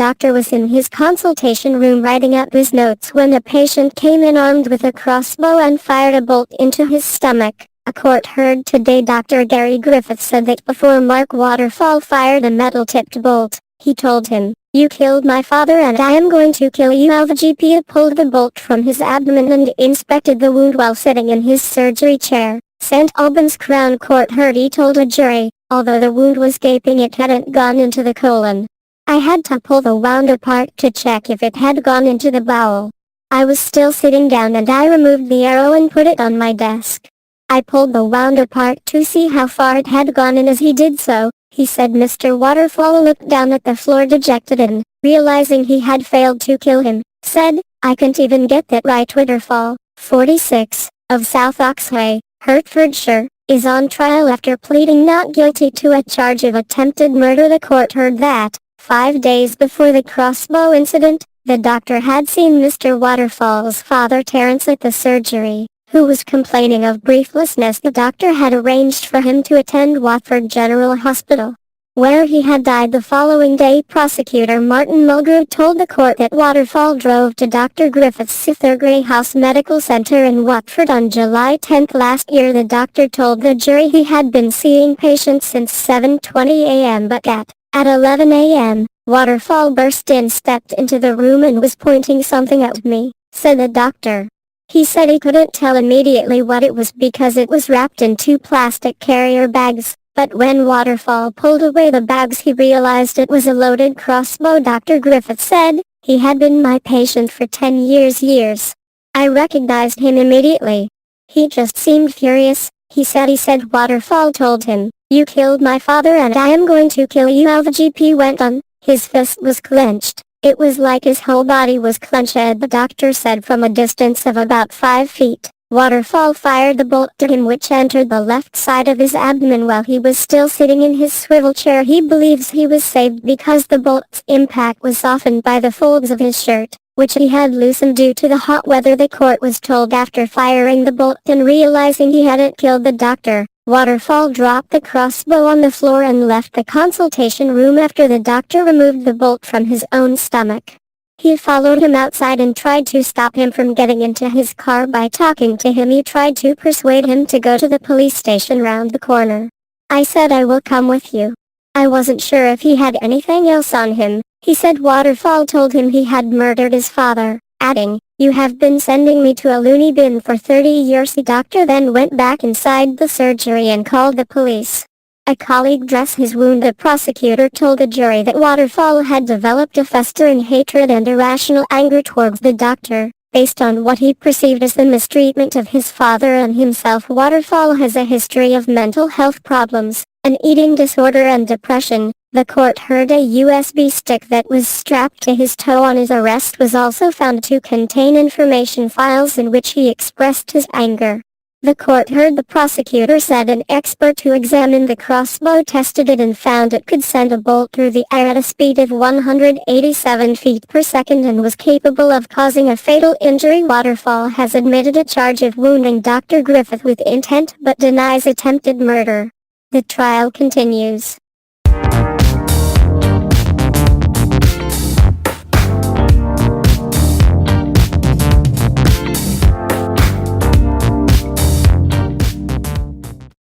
doctor was in his consultation room writing up his notes when a patient came in armed with a crossbow and fired a bolt into his stomach. A court heard today Dr. Gary Griffith said that before Mark Waterfall fired a metal-tipped bolt, he told him, "You killed my father and I am going to kill you." The GP pulled the bolt from his abdomen and inspected the wound while sitting in his surgery chair. St. Albans Crown Court heard he told a jury, although the wound was gaping, it hadn't gone into the colon. "I had to pull the wound apart to check if it had gone into the bowel. I was still sitting down and I removed the arrow and put it on my desk. I pulled the wound apart to see how far it had gone, and as he did so, he said." Mr. Waterfall looked down at the floor dejected and, realizing he had failed to kill him, said, "I can't even get that right." Waterfall, 46, of South Oxway, Hertfordshire, is on trial after pleading not guilty to a charge of attempted murder. The court heard that, 5 days before the crossbow incident, the doctor had seen Mr. Waterfall's father Terence at the surgery, who was complaining of breathlessness. The doctor had arranged for him to attend Watford General Hospital, where he had died the following day. Prosecutor Martin Mulgrew told the court that Waterfall drove to Dr. Griffith's Sithergray House Medical Center in Watford on July 10 last year. The doctor told the jury he had been seeing patients since 7:20 a.m. but at 11 a.m., Waterfall burst in, stepped into the room and was pointing something at me, said the doctor. He said he couldn't tell immediately what it was because it was wrapped in 2 plastic carrier bags, but when Waterfall pulled away the bags he realized it was a loaded crossbow. Dr. Griffith said, "He had been my patient for 10 years. I recognized him immediately. He just seemed furious," he said. Waterfall told him, "You killed my father and I am going to kill you." The GP went on. His fist was clenched. It was like his whole body was clenched, the doctor said. From a distance of about 5 feet, Waterfall fired the bolt to him, which entered the left side of his abdomen while he was still sitting in his swivel chair. He believes he was saved because the bolt's impact was softened by the folds of his shirt, which he had loosened due to the hot weather. The court was told after firing the bolt and realizing he hadn't killed the doctor, Waterfall dropped the crossbow on the floor and left the consultation room after the doctor removed the bolt from his own stomach. He followed him outside and tried to stop him from getting into his car by talking to him. He tried to persuade him to go to the police station round the corner. "I said I will come with you. I wasn't sure if he had anything else on him," he said. Waterfall told him he had murdered his father, adding, "You have been sending me to a loony bin for 30 years. The doctor then went back inside the surgery and called the police. A colleague dressed his wound. The prosecutor told the jury that Waterfall had developed a festering hatred and irrational anger towards the doctor, based on what he perceived as the mistreatment of his father and himself. Waterfall has a history of mental health problems, an eating disorder and depression. The court heard a USB stick that was strapped to his toe on his arrest was also found to contain information files in which he expressed his anger. The court heard the prosecutor said an expert who examined the crossbow tested it and found it could send a bolt through the air at a speed of 187 feet per second and was capable of causing a fatal injury. Waterfall has admitted a charge of wounding Dr. Griffith with intent but denies attempted murder. The trial continues.